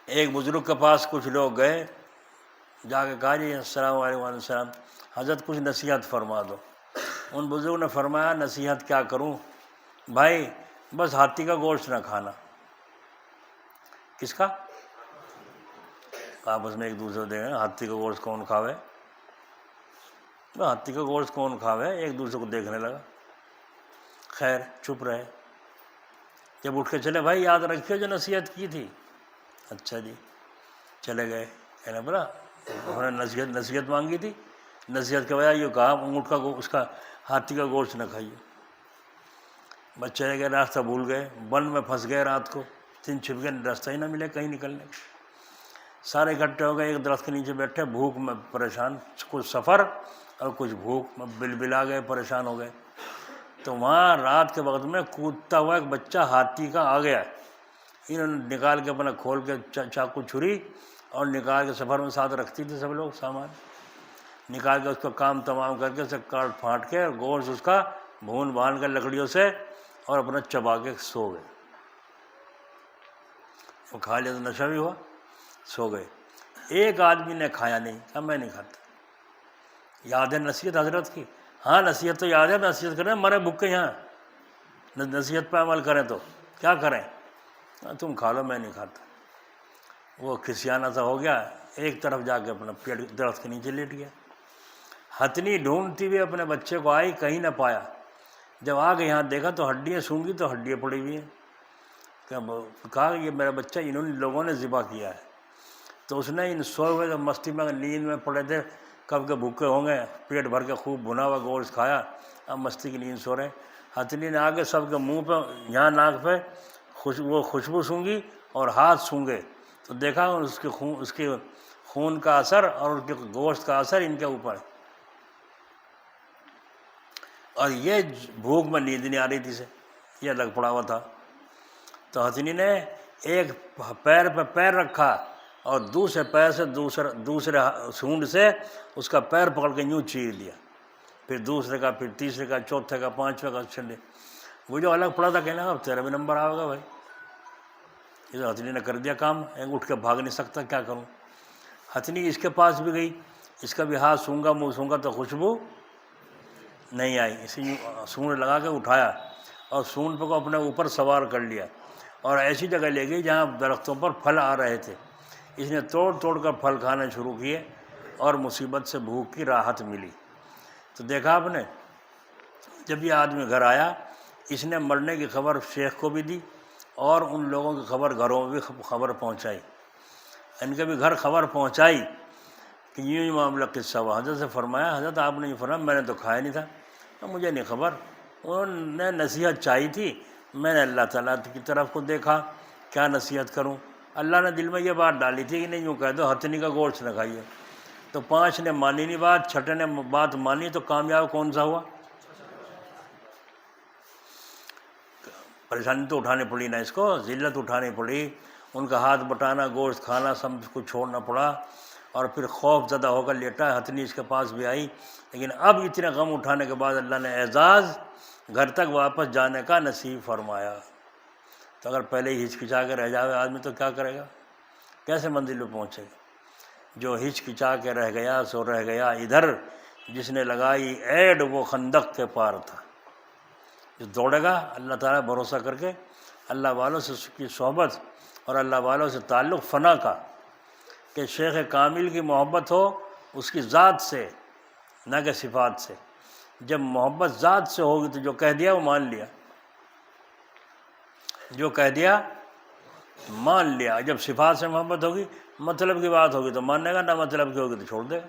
ایک بزرگ کے پاس کچھ لوگ گئے، جا کے کہا جی السلام علیکم وعلیکم السلام، حضرت کچھ نصیحت فرما دو۔ ان بزرگ نے فرمایا نصیحت کیا کروں بھائی، بس ہاتھی کا گوشت نہ کھانا۔ کس کا؟ آپس میں ایک دوسرے کو دیکھیں ہاتھی کا گوشت کون کھاوے، ہاتھی کا گوشت کون کھاوے، ایک دوسرے کو دیکھنے لگا۔ خیر چپ رہے، جب اٹھ کے چلے بھائی یاد رکھیے جو نصیحت کی تھی۔ اچھا جی، چلے گئے۔ کہنا بولا انہوں نے نصیحت مانگی تھی، نصیحت کے بجائے یہ کہا اونٹ کا اس کا ہاتھی کا گوشت نہ کھائیے۔ بس چلے گئے، راستہ بھول گئے، ون میں پھنس گئے، رات کو دن چھپ گئے، راستہ ہی نہ ملے کہیں نکلنے کا۔ سارے اکٹھے ہو گئے، ایک درخت کے نیچے بیٹھے، بھوک میں پریشان، کچھ سفر اور کچھ بھوک میں بلا گئے، پریشان ہو گئے۔ تو وہاں رات کے وقت میں کودتا ہوا ایک بچہ ہاتھی کا آ گیا۔ انہوں نے نکال کے اپنا کھول کے چاقو چھری اور نکال کے، سفر میں ساتھ رکھتی تھی سب لوگ سامان، نکال کے اس کا کام تمام کر کے اسے کاٹ پھاٹ کے گوشت اس کا بھون بھان کر لکڑیوں سے اور اپنا چبا کے سو گئے۔ وہ کھا لیا تو نشہ بھی ہوا، سو گئے۔ ایک آدمی نے کھایا نہیں، کہا میں نہیں کھاتا۔ یاد ہے نصیحت حضرت کی؟ ہاں نصیحت تو یاد ہے، نصیحت کریں مرے بھوکے یہاں، نصیحت پہ عمل کریں تو کیا کریں؟ تم کھا لو میں نہیں کھاتا۔ وہ کھسیانہ سا ہو گیا، ایک طرف جا کے اپنا پیڑ درخت کے نیچے لیٹ گیا۔ ہتنی ڈھونڈتی ہوئی اپنے بچے کو آئی، کہیں نہ پایا۔ جب آ کے یہاں دیکھا تو ہڈیاں سونگی تو ہڈیاں پڑی ہوئی ہیں۔ کہا یہ میرا بچہ انہوں لوگوں نے ذبح کیا ہے۔ تو اس نے ان سوئے ہوئے جو مستی میں نیند میں پڑے تھے، کب کے بھوکے ہوں گے، پیٹ بھر کے خوب بھنا ہوا گوشت کھایا، اب مستی کی نیند سو رہے۔ ہتنی نے آگے سب کے منہ پہ یہاں ناک پہ وہ خوشبو سونگی اور ہاتھ سونگے تو دیکھا اس کے خون کا اثر اور اس کے گوشت کا اثر ان کے اوپر، اور یہ بھوک میں نیند نہیں آ رہی تھی سے، یہ الگ پڑا ہوا تھا۔ تو ہتنی نے ایک پیر پہ پیر رکھا اور دوسرے پیر سے دوسرے سونڈ سے اس کا پیر پکڑ کے یوں چیر دیا، پھر دوسرے کا، پھر تیسرے کا، چوتھے کا، پانچویں کا چھلے۔ وہ جو الگ پڑا تھا کہنا اب تیرا بھی نمبر آئے گا بھائی۔ یہ تو ہتنی نے کر دیا کام، اٹھ کے بھاگ نہیں سکتا، کیا کروں۔ ہتنی اس کے پاس بھی گئی، اس کا بھی ہاتھ سونگا، منہ سونگا تو خوشبو نہیں آئی۔ اسی سونڈ لگا کے اٹھایا اور سونڈ کو اپنے اوپر سوار کر لیا اور ایسی جگہ لے گئی جہاں درختوں پر پھل آ رہے تھے۔ اس نے توڑ توڑ کر پھل کھانے شروع کیے اور مصیبت سے بھوک کی راحت ملی۔ تو دیکھا آپ نے، جب یہ آدمی گھر آیا اس نے مرنے کی خبر شیخ کو بھی دی اور ان لوگوں کی خبر گھروں میں بھی خبر پہنچائی، ان کے بھی گھر خبر پہنچائی کہ یوں معاملہ قصہ ہوا۔ حضرت سے فرمایا حضرت آپ نے یہ فرمایا میں نے تو کھایا نہیں تھا، مجھے نہیں خبر، انہوں نے نصیحت چاہی تھی، میں نے اللہ تعالیٰ کی طرف کو دیکھا، کیا نصیحت کروں۔ اللہ نے دل میں یہ بات ڈالی تھی کہ نہیں یوں کہہ دو ہتنی کا گوشت نہ کھائیے، تو 5 نے مانی نہیں بات، 6 نے بات مانی، تو کامیاب کون سا ہوا؟ پریشانی تو اٹھانی پڑی نا، اس کو ذلت اٹھانی پڑی، ان کا ہاتھ بٹانا، گوشت کھانا، سب کچھ چھوڑنا پڑا، اور پھر خوف زدہ ہو کر لیٹا۔ ہتنی اس کے پاس بھی آئی، لیکن اب اتنے غم اٹھانے کے بعد اللہ نے اعزاز گھر تک واپس جانے کا نصیب فرمایا۔ تو اگر پہلے ہی ہچکچا کے رہ جاوے آدمی تو کیا کرے گا، کیسے منزل پہ پہنچے گا۔ جو ہچکچا کے رہ گیا سو رہ گیا ادھر، جس نے لگائی ایڈ وہ خندق کے پار تھا۔ جو دوڑے گا اللہ تعالیٰ بھروسہ کر کے، اللہ والوں سے اس کی صحبت اور اللہ والوں سے تعلق فنا کا، کہ شیخ کامل کی محبت ہو اس کی ذات سے نہ کہ صفات سے۔ جب محبت ذات سے ہوگی تو جو کہہ دیا وہ مان لیا، جو کہہ دیا مان لیا۔ جب صفات سے محبت ہوگی، مطلب کی بات ہوگی تو مانے گا، نہ مطلب کی ہوگی تو چھوڑ دے گا۔